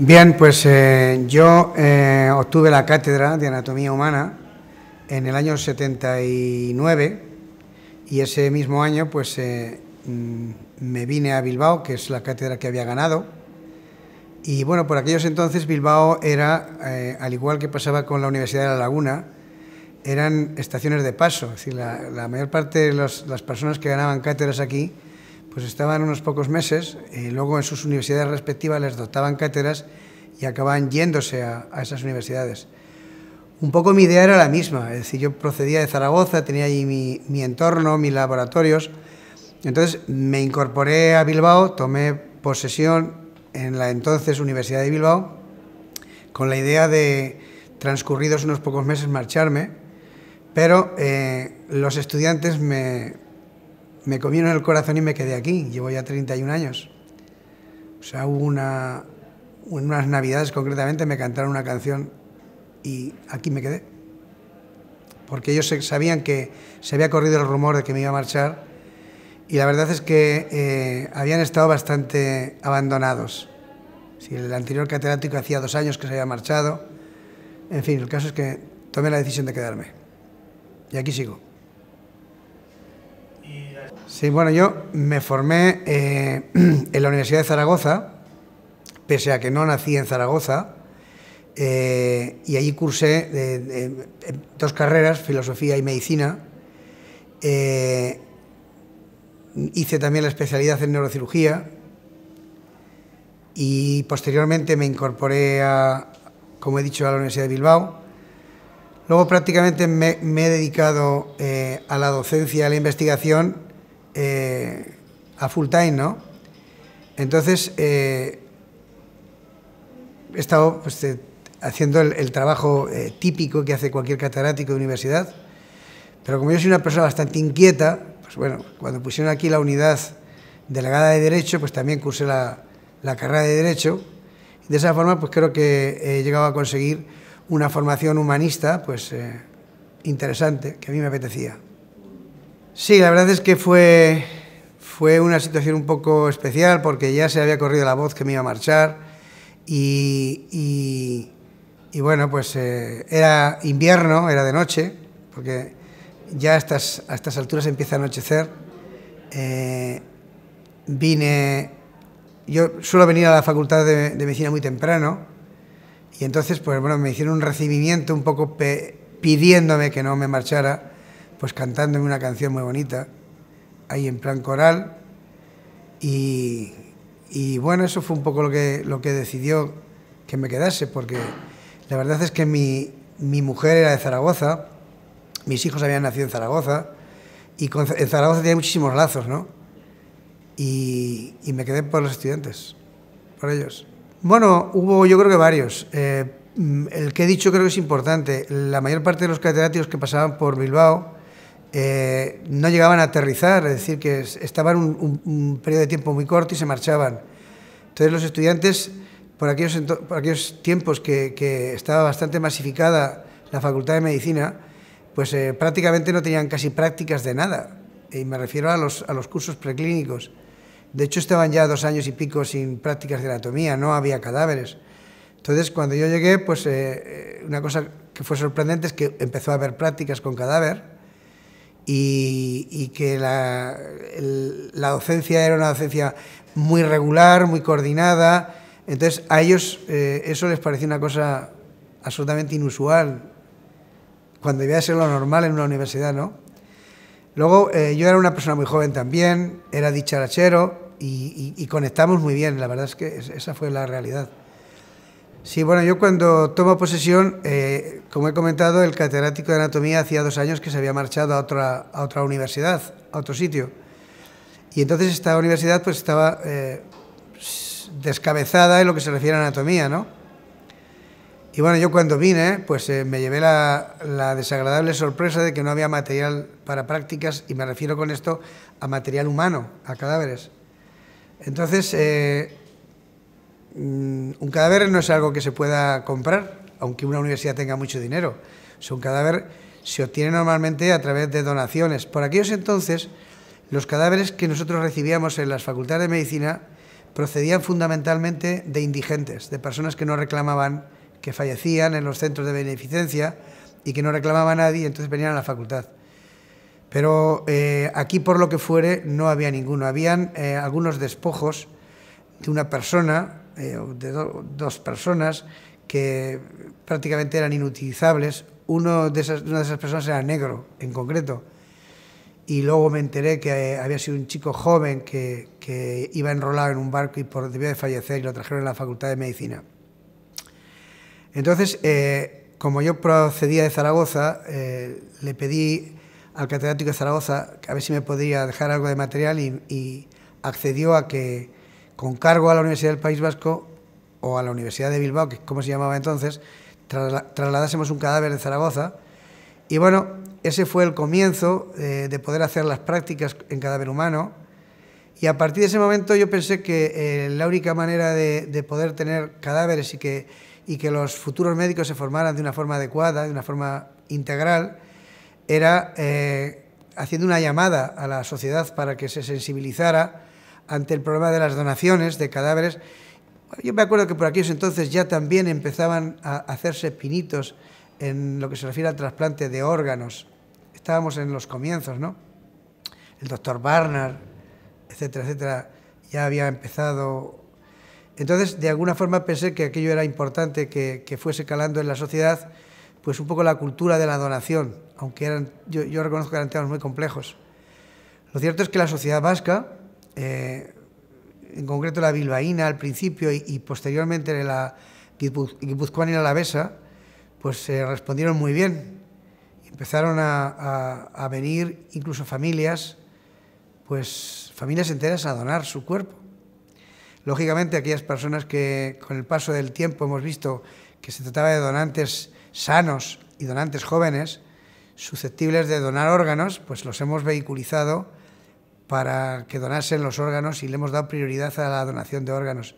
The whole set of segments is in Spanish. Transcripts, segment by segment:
Bien, pues yo obtuve la cátedra de Anatomía Humana en el año 79 y ese mismo año pues me vine a Bilbao, que es la cátedra que había ganado. Y bueno, por aquellos entonces Bilbao era, al igual que pasaba con la Universidad de La Laguna, eran estaciones de paso. Es decir, la mayor parte de las personas que ganaban cátedras aquí pues estaban unos pocos meses, luego en sus universidades respectivas les dotaban cátedras y acababan yéndose a esas universidades. Un poco mi idea era la misma, es decir, yo procedía de Zaragoza, tenía allí mi entorno, mis laboratorios, entonces me incorporé a Bilbao, tomé posesión en la entonces Universidad de Bilbao, con la idea de, transcurridos unos pocos meses, marcharme, pero los estudiantes me comieron el corazón y me quedé aquí. Llevo ya 31 años. O sea, hubo unas navidades concretamente, me cantaron una canción y aquí me quedé. Porque ellos sabían que se había corrido el rumor de que me iba a marchar y la verdad es que habían estado bastante abandonados. Si el anterior catedrático hacía 2 años que se había marchado. En fin, el caso es que tomé la decisión de quedarme. Y aquí sigo. Sí, bueno, yo me formé en la Universidad de Zaragoza, pese a que no nací en Zaragoza, y allí cursé 2 carreras, filosofía y medicina. Hice también la especialidad en neurocirugía y posteriormente me incorporé, como he dicho, a la Universidad de Bilbao. Luego prácticamente me he dedicado a la docencia, a la investigación, a full time, ¿no? Entonces he estado pues, haciendo el trabajo típico que hace cualquier catedrático de universidad, pero como yo soy una persona bastante inquieta, pues bueno, cuando pusieron aquí la unidad delegada de Derecho, pues también cursé la carrera de Derecho, y de esa forma pues creo que he llegado a conseguir una formación humanista pues interesante, que a mí me apetecía. Sí, la verdad es que fue una situación un poco especial porque ya se había corrido la voz que me iba a marchar y bueno, pues era invierno, era de noche, porque ya a estas alturas empieza a anochecer. Yo suelo venir a la Facultad de Medicina muy temprano y entonces pues bueno, me hicieron un recibimiento un poco pidiéndome que no me marchara, pues cantándome una canción muy bonita, ahí en plan coral, y bueno, eso fue un poco lo que decidió que me quedase, porque la verdad es que mi mujer era de Zaragoza, mis hijos habían nacido en Zaragoza, y en Zaragoza tenía muchísimos lazos, ¿no? Y me quedé por los estudiantes, por ellos. Bueno, hubo yo creo que varios. El que he dicho creo que es importante. La mayor parte de los catedráticos que pasaban por Bilbao no llegaban a aterrizar, es decir, que estaban un periodo de tiempo muy corto y se marchaban. Entonces los estudiantes, por aquellos tiempos que estaba bastante masificada la Facultad de Medicina, pues prácticamente no tenían casi prácticas de nada, y me refiero a los cursos preclínicos. De hecho estaban ya 2 años y pico sin prácticas de anatomía, no había cadáveres. Entonces cuando yo llegué, pues una cosa que fue sorprendente es que empezó a haber prácticas con cadáver, y que la docencia era una docencia muy regular, muy coordinada. Entonces a ellos eso les parecía una cosa absolutamente inusual, cuando debía ser lo normal en una universidad, ¿no? Luego yo era una persona muy joven también, era dicharachero y conectamos muy bien, la verdad es que esa fue la realidad. Sí, bueno, yo cuando tomo posesión, como he comentado, el catedrático de anatomía hacía 2 años que se había marchado a otra universidad, a otro sitio. Y entonces esta universidad pues estaba descabezada en lo que se refiere a anatomía, ¿no? Y bueno, yo cuando vine, pues me llevé la desagradable sorpresa de que no había material para prácticas, y me refiero con esto a material humano, a cadáveres. Entonces, un cadáver no es algo que se pueda comprar, aunque una universidad tenga mucho dinero. O sea, un cadáver se obtiene normalmente a través de donaciones. Por aquellos entonces, los cadáveres que nosotros recibíamos en las facultades de medicina procedían fundamentalmente de indigentes, de personas que no reclamaban, que fallecían en los centros de beneficencia y que no reclamaba a nadie, entonces venían a la facultad. Pero aquí, por lo que fuere, no había ninguno. Habían algunos despojos de una persona, de dos personas, que prácticamente eran inutilizables. Una de esas personas era negro, en concreto. Y luego me enteré que había sido un chico joven que iba enrolado en un barco y debió de fallecer y lo trajeron a la Facultad de Medicina. Entonces, como yo procedía de Zaragoza, le pedí al catedrático de Zaragoza a ver si me podía dejar algo de material y accedió a que, con cargo a la Universidad del País Vasco o a la Universidad de Bilbao, que es como se llamaba entonces, trasladásemos un cadáver de Zaragoza. Y bueno, ese fue el comienzo de poder hacer las prácticas en cadáver humano. Y a partir de ese momento yo pensé que la única manera de poder tener cadáveres y que los futuros médicos se formaran de una forma adecuada, de una forma integral, era haciendo una llamada a la sociedad para que se sensibilizara ante el problema de las donaciones de cadáveres. Yo me acuerdo que por aquellos entonces ya también empezaban a hacerse pinitos en lo que se refiere al trasplante de órganos. Estábamos en los comienzos, ¿no? El doctor Barnard, etcétera, etcétera, ya había empezado. Entonces, de alguna forma pensé que aquello era importante que fuese calando en la sociedad, pues un poco la cultura de la donación, aunque yo reconozco que eran temas muy complejos. Lo cierto es que la sociedad vasca, en concreto la bilbaína al principio y posteriormente la guipuzcoana y la alavesa, pues respondieron muy bien. Empezaron a venir incluso familias enteras a donar su cuerpo. Lógicamente, aquellas personas que con el paso del tiempo hemos visto que se trataba de donantes sanos y donantes jóvenes, susceptibles de donar órganos, pues los hemos vehiculizado para que donasen los órganos y le hemos dado prioridad a la donación de órganos.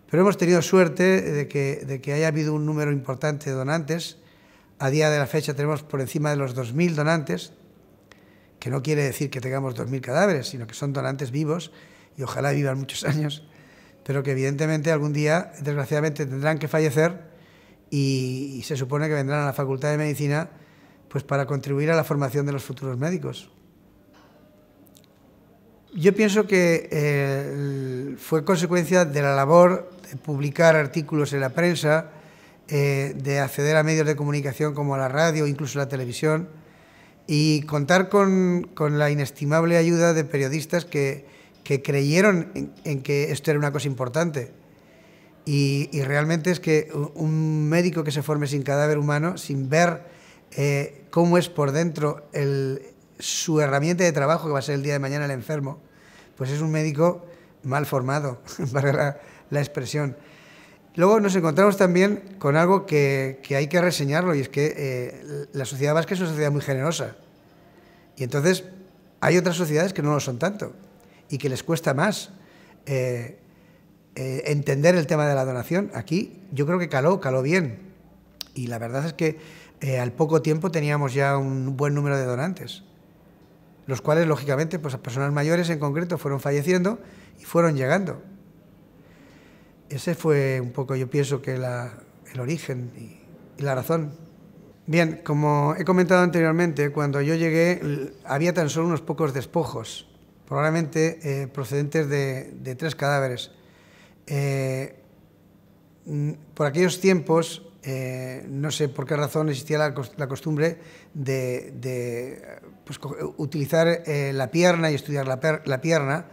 Pero hemos tenido suerte de que haya habido un número importante de donantes. A día de la fecha tenemos por encima de los 2.000 donantes, que no quiere decir que tengamos 2.000 cadáveres, sino que son donantes vivos y ojalá vivan muchos años, pero que evidentemente algún día, desgraciadamente, tendrán que fallecer y se supone que vendrán a la Facultad de Medicina pues para contribuir a la formación de los futuros médicos. Yo pienso que fue consecuencia de la labor de publicar artículos en la prensa, de acceder a medios de comunicación como la radio, incluso la televisión, y contar con la inestimable ayuda de periodistas que creyeron en que esto era una cosa importante. Y realmente es que un médico que se forme sin cadáver humano, sin ver cómo es por dentro su herramienta de trabajo, que va a ser el día de mañana el enfermo, pues es un médico mal formado, para la expresión. Luego nos encontramos también con algo que hay que reseñarlo, y es que la sociedad vasca es una sociedad muy generosa. Y entonces hay otras sociedades que no lo son tanto y que les cuesta más entender el tema de la donación. Aquí yo creo que caló bien. Y la verdad es que al poco tiempo teníamos ya un buen número de donantes, los cuales, lógicamente, pues a personas mayores en concreto fueron falleciendo y fueron llegando. Ese fue un poco, yo pienso, que el origen y la razón. Bien, como he comentado anteriormente, cuando yo llegué había tan solo unos pocos despojos, probablemente procedentes de 3 cadáveres. Por aquellos tiempos, no sé por qué razón existía la costumbre de pues, utilizar la pierna y estudiar la pierna,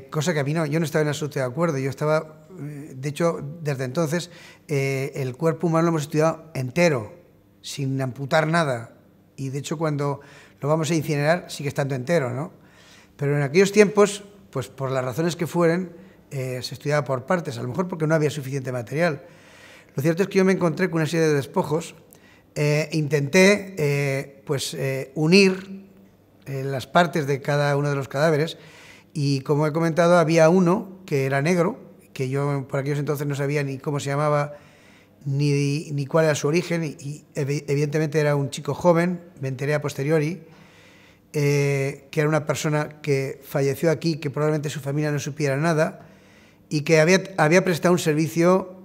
cosa que a mí yo no estaba en absoluto de acuerdo. Yo estaba, de hecho, desde entonces, el cuerpo humano lo hemos estudiado entero, sin amputar nada, y de hecho cuando lo vamos a incinerar sigue estando entero, ¿no? Pero en aquellos tiempos, pues por las razones que fueren, se estudiaba por partes, a lo mejor porque no había suficiente material. Lo cierto es que yo me encontré con una serie de despojos, intenté unir las partes de cada uno de los cadáveres, y como he comentado, había uno que era negro, que yo por aquellos entonces no sabía ni cómo se llamaba, ni cuál era su origen, y evidentemente era un chico joven, me enteré a posteriori, que era una persona que falleció aquí, que probablemente su familia no supiera nada, y que había prestado un servicio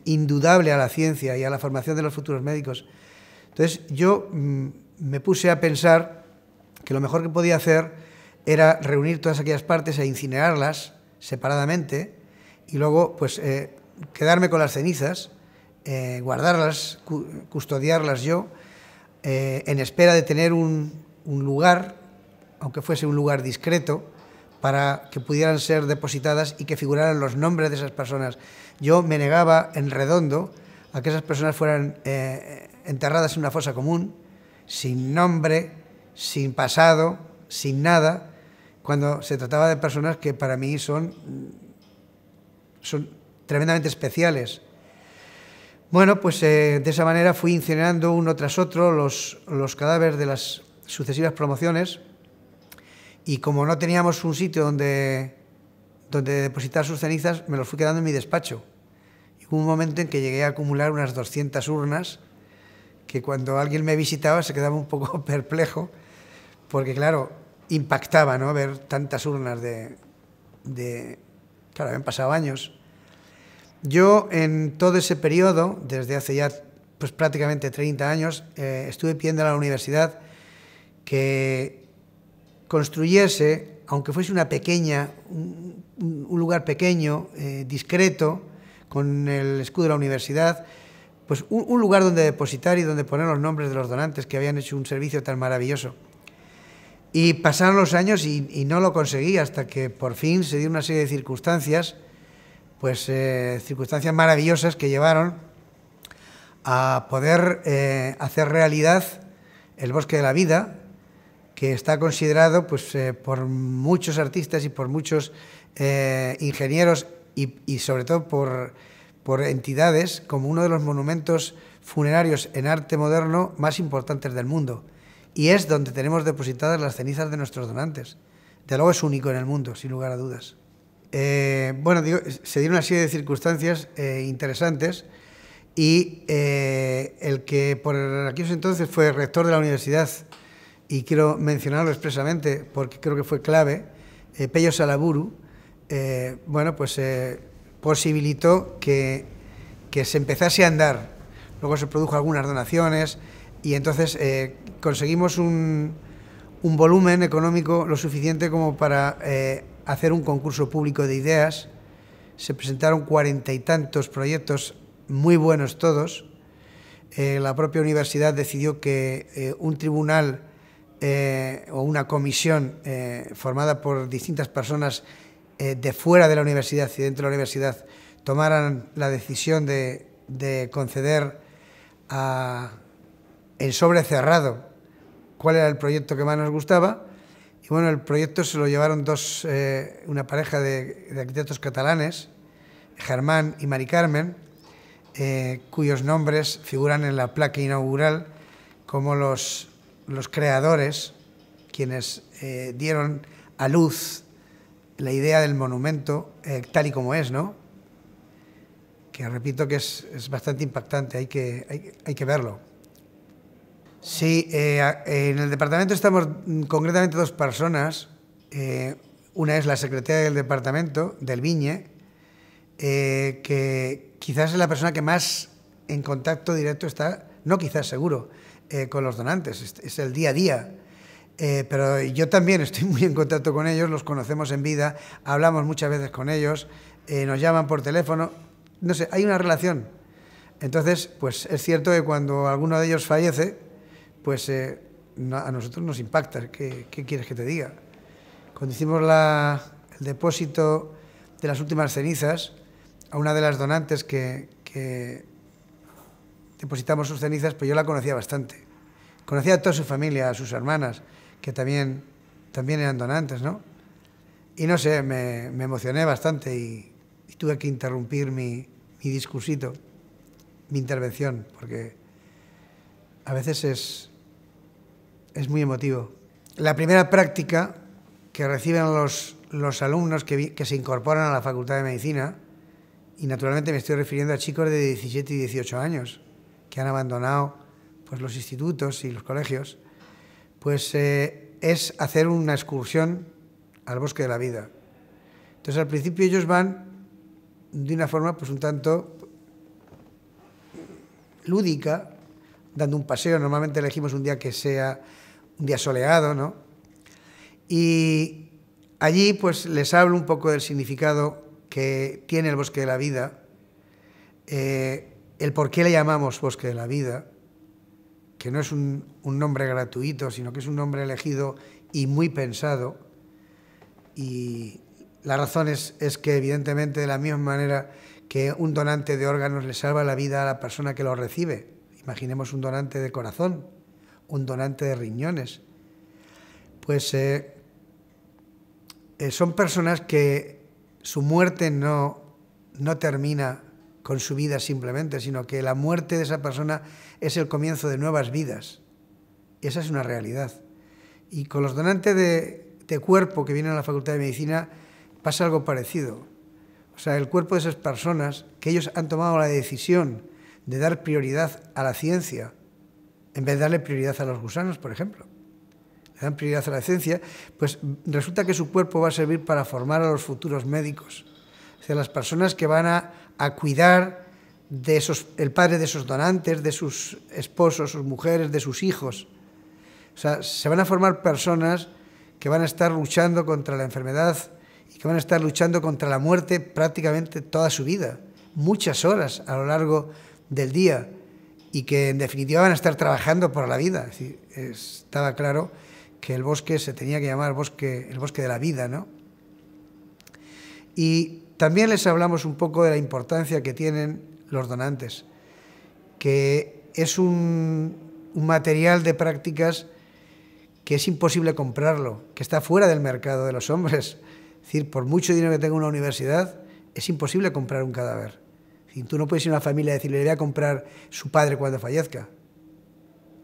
indudable a la ciencia y a la formación de los futuros médicos. Entonces yo me puse a pensar que lo mejor que podía hacer era reunir todas aquellas partes e incinerarlas separadamente y luego pues quedarme con las cenizas, guardarlas, custodiarlas yo, en espera de tener un lugar, aunque fuese un lugar discreto, para que pudieran ser depositadas y que figuraran los nombres de esas personas. Yo me negaba en redondo a que esas personas fueran enterradas en una fosa común, sin nombre, sin pasado, sin nada, cuando se trataba de personas que para mí son tremendamente especiales. Bueno, pues de esa manera fui incinerando uno tras otro los cadáveres de las sucesivas promociones, y como no teníamos un sitio donde depositar sus cenizas, me los fui quedando en mi despacho. Y hubo un momento en que llegué a acumular unas 200 urnas, que cuando alguien me visitaba se quedaba un poco perplejo, porque claro, impactaba, ¿no?, ver tantas urnas claro, habían pasado años. Yo en todo ese periodo, desde hace ya pues prácticamente 30 años, estuve pidiendo a la universidad que construyese, aunque fuese un lugar pequeño, discreto, con el escudo de la universidad, pues un lugar donde depositar y donde poner los nombres de los donantes que habían hecho un servicio tan maravilloso. Y pasaron los años y no lo conseguí, hasta que por fin se dio una serie de circunstancias, pues circunstancias maravillosas que llevaron a poder hacer realidad el Bosque de la Vida, que está considerado pues, por muchos artistas y por muchos ingenieros y sobre todo por entidades como uno de los monumentos funerarios en arte moderno más importantes del mundo. Y es donde tenemos depositadas las cenizas de nuestros donantes. De luego es único en el mundo, sin lugar a dudas. Bueno, se dieron una serie de circunstancias interesantes, y el que por aquellos entonces fue rector de la universidad, y quiero mencionarlo expresamente porque creo que fue clave, Pello Salaburu, bueno, pues posibilitó que se empezase a andar. Luego se produjo algunas donaciones y entonces conseguimos un volumen económico lo suficiente como para hacer un concurso público de ideas. Se presentaron 40 y tantos proyectos, muy buenos todos. La propia universidad decidió que un tribunal o una comisión formada por distintas personas de fuera de la universidad y dentro de la universidad tomaran la decisión de conceder en sobre cerrado cuál era el proyecto que más nos gustaba. Y bueno, el proyecto se lo llevaron una pareja de arquitectos catalanes, Germán y Mari Carmen, cuyos nombres figuran en la placa inaugural como los creadores, quienes dieron a luz la idea del monumento tal y como es, ¿no? Que repito que es bastante impactante, hay que verlo. Sí, en el departamento estamos concretamente 2 personas. Una es la secretaria del departamento, del Viñe, que quizás es la persona que más en contacto directo está, no quizás, seguro, con los donantes, es el día a día. Pero yo también estoy muy en contacto con ellos, los conocemos en vida, hablamos muchas veces con ellos, nos llaman por teléfono, no sé, hay una relación. Entonces, pues es cierto que cuando alguno de ellos fallece, pues a nosotros nos impacta. ¿Qué quieres que te diga? Cuando hicimos el depósito de las últimas cenizas, a una de las donantes que depositamos sus cenizas, pues yo la conocía bastante. Conocía a toda su familia, a sus hermanas, que también eran donantes, ¿no? Y no sé, me emocioné bastante y tuve que interrumpir mi discursito, mi intervención, porque a veces es muy emotivo. La primera práctica que reciben los alumnos que se incorporan a la Facultad de Medicina, y naturalmente me estoy refiriendo a chicos de 17 y 18 años que han abandonado pues, los institutos y los colegios, pues es hacer una excursión al Bosque de la Vida. Entonces al principio ellos van de una forma pues un tanto lúdica, dando un paseo. Normalmente elegimos un día que sea un día soleado, ¿no? Y allí pues les hablo un poco del significado que tiene el bosque de la vida, el por qué le llamamos bosque de la vida, que no es un nombre gratuito, sino que es un nombre elegido y muy pensado. Y la razón es que, evidentemente, de la misma manera que un donante de órganos le salva la vida a la persona que lo recibe, imaginemos un donante de corazón, un donante de riñones, pues son personas que su muerte no termina con su vida simplemente, sino que la muerte de esa persona es el comienzo de nuevas vidas. Y esa es una realidad. Y con los donantes de cuerpo que vienen a la Facultad de Medicina pasa algo parecido. O sea, el cuerpo de esas personas, que ellos han tomado la decisión de dar prioridad a la ciencia, en vez de darle prioridad a los gusanos, por ejemplo, le dan prioridad a la ciencia, pues resulta que su cuerpo va a servir para formar a los futuros médicos. O sea, las personas que van a cuidar de el padre de esos donantes, de sus esposos, sus mujeres, de sus hijos. O sea, se van a formar personas que van a estar luchando contra la enfermedad y que van a estar luchando contra la muerte prácticamente toda su vida, muchas horas a lo largo del día, y que en definitiva van a estar trabajando por la vida. Es decir, estaba claro que el bosque se tenía que llamar el bosque de la vida, ¿no? Y también les hablamos un poco de la importancia que tienen los donantes, que es un material de prácticas que es imposible comprarlo, que está fuera del mercado de los hombres. Es decir, por mucho dinero que tenga una universidad, es imposible comprar un cadáver. Es decir, tú no puedes ir a una familia y decirle, le voy a comprar su padre cuando fallezca.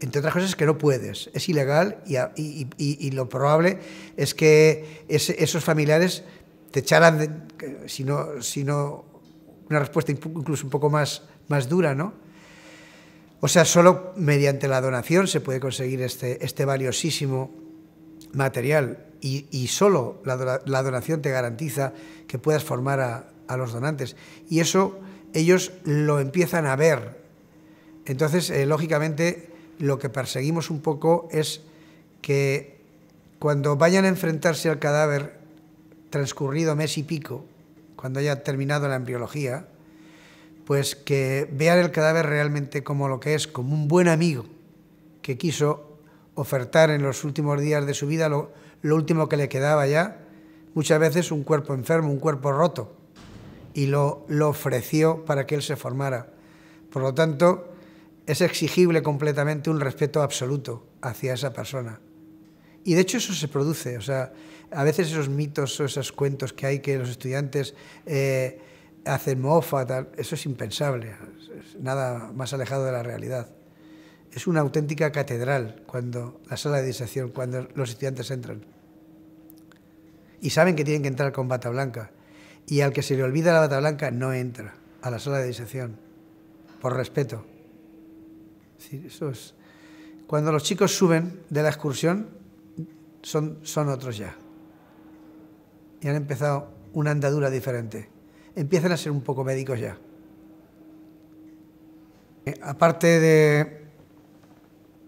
Entre otras cosas que no puedes, es ilegal, y lo probable es que esos familiares te echaran, si no una respuesta incluso un poco más dura, ¿no? O sea, solo mediante la donación se puede conseguir este valiosísimo material, y solo la donación te garantiza que puedas formar a los donantes. Y eso ellos lo empiezan a ver. Entonces, lógicamente, lo que perseguimos un poco es que cuando vayan a enfrentarse al cadáver transcurrido mes y pico, cuando haya terminado la embriología, pues que vean el cadáver realmente como lo que es, como un buen amigo que quiso ofertar en los últimos días de su vida lo último que le quedaba ya, muchas veces un cuerpo enfermo, un cuerpo roto, y lo ofreció para que él se formara. Por lo tanto, es exigible completamente un respeto absoluto hacia esa persona. Y de hecho eso se produce. O sea, a veces esos mitos o esos cuentos que hay que los estudiantes hacen mofa, tal, eso es impensable, es nada más alejado de la realidad. Es una auténtica catedral cuando la sala de disección, cuando los estudiantes entran. Y saben que tienen que entrar con bata blanca. Y al que se le olvida la bata blanca no entra a la sala de disección, por respeto. Sí, eso es. Cuando los chicos suben de la excursión, son otros ya. Y han empezado una andadura diferente. Empiezan a ser un poco médicos ya. Aparte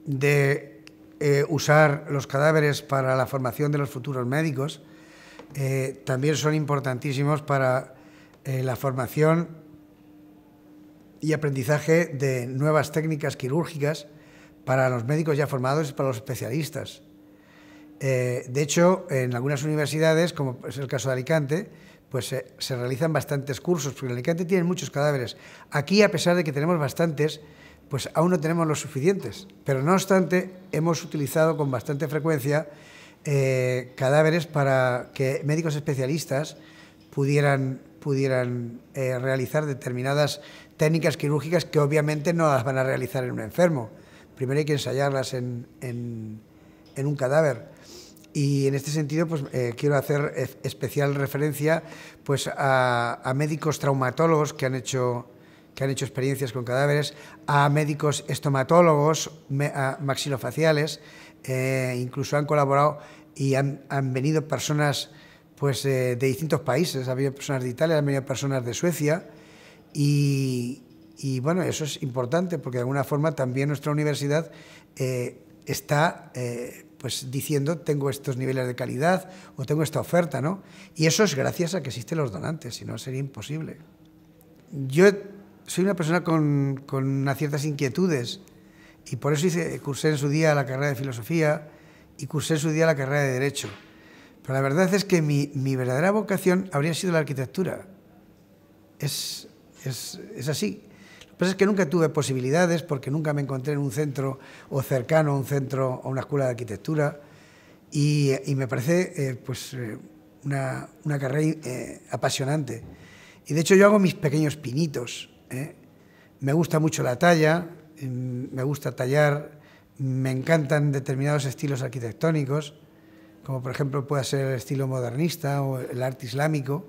de usar los cadáveres para la formación de los futuros médicos, también son importantísimos para la formación y aprendizaje de nuevas técnicas quirúrgicas para los médicos ya formados y para los especialistas. De hecho, en algunas universidades, como es el caso de Alicante, pues se realizan bastantes cursos, porque en Alicante tienen muchos cadáveres. Aquí, a pesar de que tenemos bastantes, pues aún no tenemos los suficientes. Pero no obstante, hemos utilizado con bastante frecuencia cadáveres para que médicos especialistas pudieran realizar determinadas técnicas quirúrgicas que obviamente no las van a realizar en un enfermo. Primero hay que ensayarlas en un cadáver. Y en este sentido, pues quiero hacer especial referencia pues a médicos traumatólogos que han hecho experiencias con cadáveres, a médicos estomatólogos, maxilofaciales, incluso han colaborado y han venido personas pues de distintos países. Ha habido personas de Italia, han venido personas de Suecia y bueno, eso es importante porque de alguna forma también nuestra universidad está pues diciendo tengo estos niveles de calidad o tengo esta oferta, ¿no? Y eso es gracias a que existen los donantes, si no sería imposible. Yo soy una persona con unas ciertas inquietudes y por eso cursé en su día la carrera de Filosofía y cursé en su día la carrera de Derecho. Pero la verdad es que mi verdadera vocación habría sido la arquitectura. Es así. Lo que pasa es que nunca tuve posibilidades porque nunca me encontré en un centro o cercano a un centro o una escuela de arquitectura y me parece una carrera apasionante. Y de hecho yo hago mis pequeños pinitos. Me gusta mucho la talla, me gusta tallar, me encantan determinados estilos arquitectónicos, como por ejemplo puede ser el estilo modernista o el arte islámico.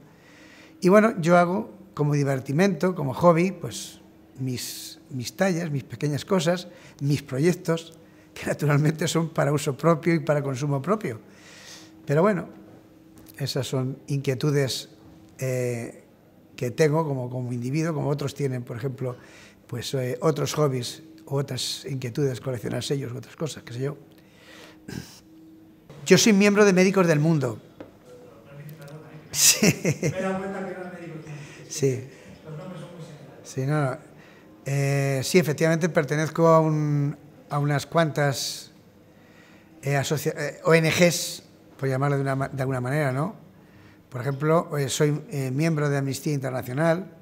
Y bueno, yo hago como divertimento, como hobby, pues mis tallas, mis pequeñas cosas, mis proyectos, que naturalmente son para uso propio y para consumo propio. Pero bueno, esas son inquietudes que tengo como individuo, como otros tienen, por ejemplo, pues otros hobbies o otras inquietudes, coleccionar sellos u otras cosas, qué sé yo. Yo soy miembro de Médicos del Mundo. Sí. Me he dado cuenta que eran médicos. Sí. Los nombres son muy similares. Sí, no. Sí, efectivamente pertenezco a unas cuantas ONGs, por llamarlo de alguna manera, ¿no? Por ejemplo, soy miembro de Amnistía Internacional,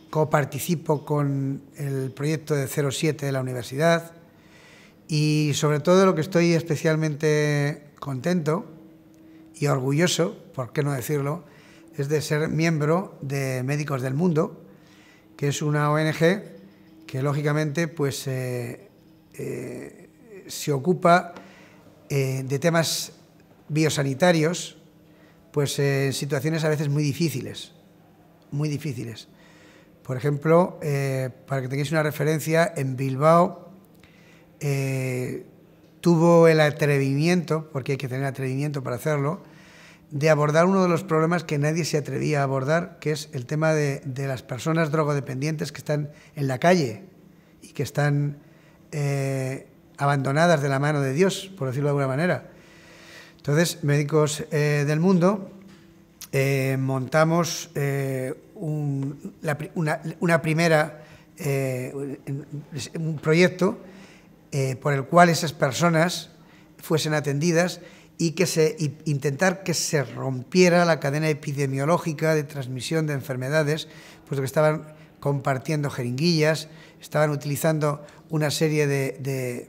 coparticipo con el proyecto de 07 de la universidad y sobre todo lo que estoy especialmente contento y orgulloso, por qué no decirlo, es de ser miembro de Médicos del Mundo, que es una ONG que lógicamente pues se ocupa de temas biosanitarios pues en situaciones a veces muy difíciles, muy difíciles. Por ejemplo, para que tengáis una referencia, en Bilbao tuvo el atrevimiento, porque hay que tener atrevimiento para hacerlo, de abordar uno de los problemas que nadie se atrevía a abordar, que es el tema de las personas drogodependientes que están en la calle y que están abandonadas de la mano de Dios, por decirlo de alguna manera. Entonces, Médicos del Mundo, montamos un proyecto por el cual esas personas fuesen atendidas y intentar que se rompiera la cadena epidemiológica de transmisión de enfermedades, puesto que estaban compartiendo jeringuillas, estaban utilizando una serie de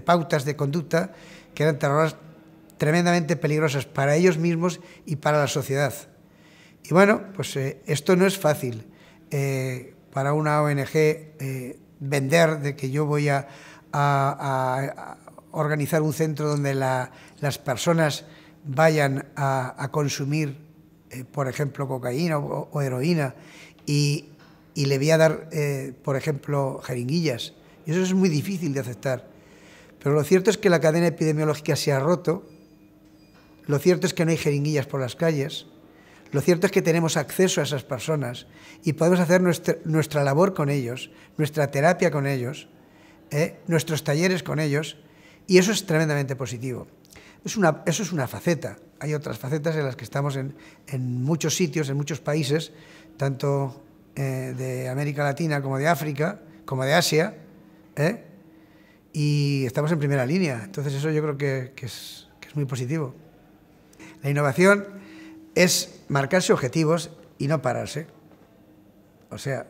pautas de conducta que eran tremendamente peligrosas para ellos mismos y para la sociedad. Y bueno, pues esto no es fácil para una ONG vender de que yo voy a organizar un centro donde las personas vayan a consumir, por ejemplo, cocaína o heroína y le voy a dar, por ejemplo, jeringuillas. Y eso es muy difícil de aceptar. Pero lo cierto es que la cadena epidemiológica se ha roto. Lo cierto es que no hay jeringuillas por las calles, lo cierto es que tenemos acceso a esas personas y podemos hacer nuestra labor con ellos, nuestra terapia con ellos, nuestros talleres con ellos, y eso es tremendamente positivo. Eso es una faceta. Hay otras facetas en las que estamos en muchos sitios, en muchos países, tanto de América Latina como de África, como de Asia, y estamos en primera línea. Entonces eso yo creo que es muy positivo. La innovación es marcarse objetivos y no pararse. O sea,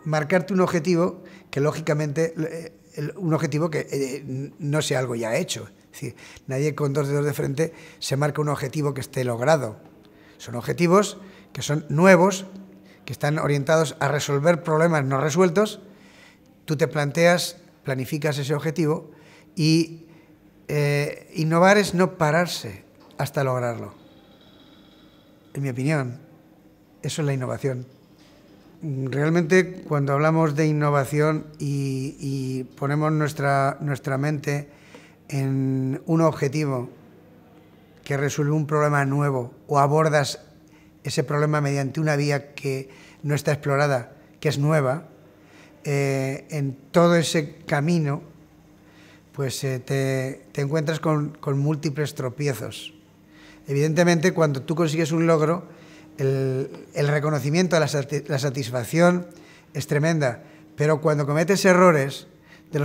marcarte un objetivo que lógicamente, un objetivo que no sea algo ya hecho. Es decir, nadie con dos dedos de frente se marca un objetivo que esté logrado. Son objetivos que son nuevos, que están orientados a resolver problemas no resueltos. Tú te planteas, planificas ese objetivo y innovar es no pararse hasta lograrlo. En mi opinión, eso es la innovación. Realmente, cuando hablamos de innovación y ponemos nuestra mente en un objetivo que resuelve un problema nuevo o abordas ese problema mediante una vía que no está explorada, que es nueva, en todo ese camino pues te encuentras con múltiples tropiezos. Evidentemente, cuando tú consigues un logro, el reconocimiento, la satisfacción es tremenda, pero cuando cometes errores, de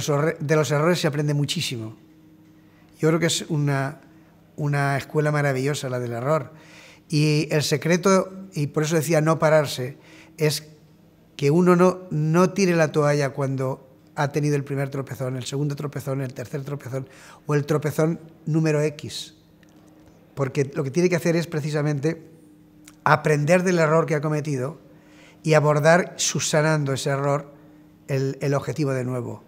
los errores se aprende muchísimo. Yo creo que es una escuela maravillosa la del error. Y el secreto, y por eso decía no pararse, es que uno no tire la toalla cuando ha tenido el primer tropezón, el segundo tropezón, el tercer tropezón o el tropezón número X. Porque lo que tiene que hacer es precisamente aprender del error que ha cometido y abordar, subsanando ese error, el objetivo de nuevo.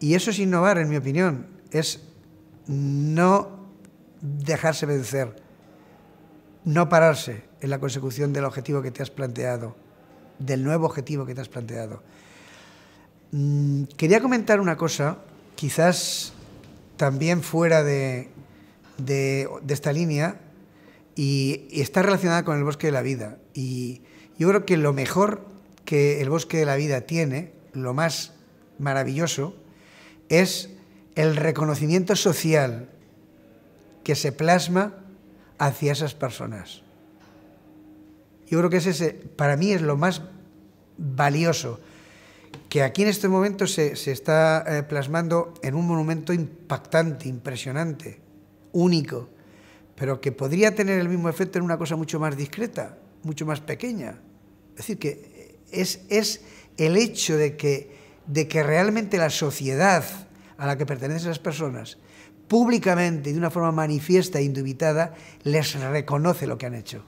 Y eso es innovar, en mi opinión, es no dejarse vencer, no pararse en la consecución del objetivo que te has planteado, del nuevo objetivo que te has planteado. Quería comentar una cosa, quizás también fuera de esta línea, y está relacionada con el bosque de la vida. Y yo creo que lo mejor que el bosque de la vida tiene, lo más maravilloso, es el reconocimiento social que se plasma hacia esas personas. Yo creo que ese, para mí, es lo más valioso, que aquí en este momento se está plasmando en un monumento impactante, impresionante, único, pero que podría tener el mismo efecto en una cosa mucho más discreta, mucho más pequeña. Es decir, que es el hecho de que realmente la sociedad a la que pertenecen esas personas, públicamente y de una forma manifiesta e indubitada, les reconoce lo que han hecho.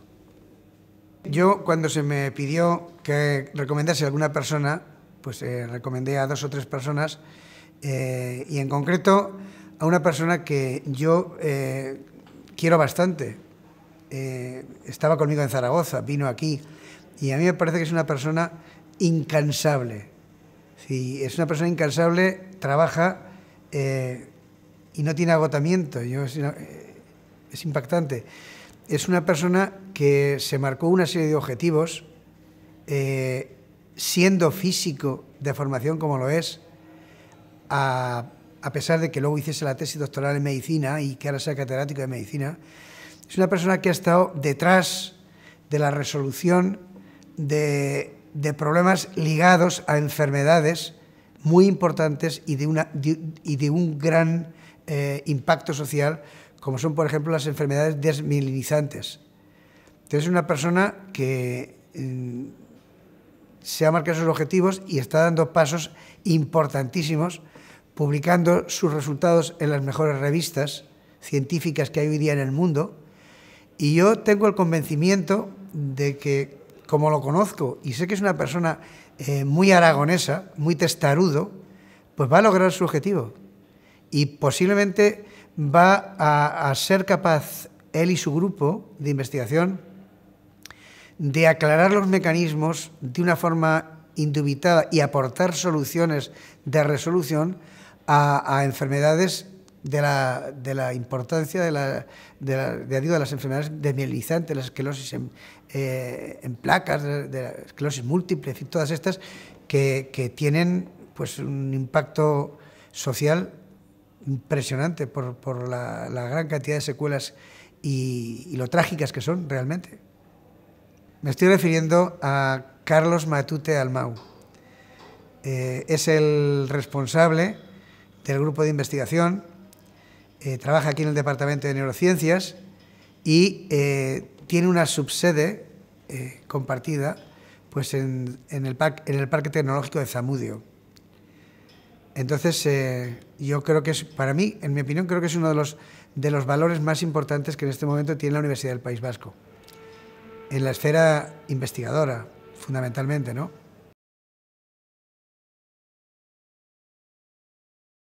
Yo, cuando se me pidió que recomendase a alguna persona, pues recomendé a 2 o 3 personas, y en concreto a una persona que yo quiero bastante. Estaba conmigo en Zaragoza, vino aquí, y a mí me parece que es una persona incansable. Sí, es una persona incansable, trabaja y no tiene agotamiento. Es impactante. Es una persona que se marcó una serie de objetivos, siendo físico de formación como lo es, a pesar de que luego hiciese la tesis doctoral en medicina y que ahora sea catedrático de medicina. Es una persona que ha estado detrás de la resolución de problemas ligados a enfermedades muy importantes y de un gran impacto social, como son, por ejemplo, las enfermedades desmielinizantes. Entonces, es una persona que se ha marcado sus objetivos y está dando pasos importantísimos, publicando sus resultados en las mejores revistas científicas que hay hoy día en el mundo. Y yo tengo el convencimiento de que, como lo conozco y sé que es una persona muy aragonesa, muy testarudo, pues va a lograr su objetivo. Y posiblemente va a ser capaz, él y su grupo de investigación, de aclarar los mecanismos de una forma indubitada y aportar soluciones de resolución a enfermedades de la importancia de las enfermedades desmielinizantes, la esclerosis en placas, de la esclerosis múltiple, en fin, todas estas que tienen pues un impacto social impresionante por la gran cantidad de secuelas y lo trágicas que son realmente. Me estoy refiriendo a Carlos Matute Almau. Es el responsable del grupo de investigación, trabaja aquí en el Departamento de Neurociencias y tiene una subsede compartida pues en el Parque Tecnológico de Zamudio. Entonces, yo creo que es, para mí, en mi opinión, creo que es uno de los valores más importantes que en este momento tiene la Universidad del País Vasco, en la esfera investigadora, fundamentalmente, ¿no?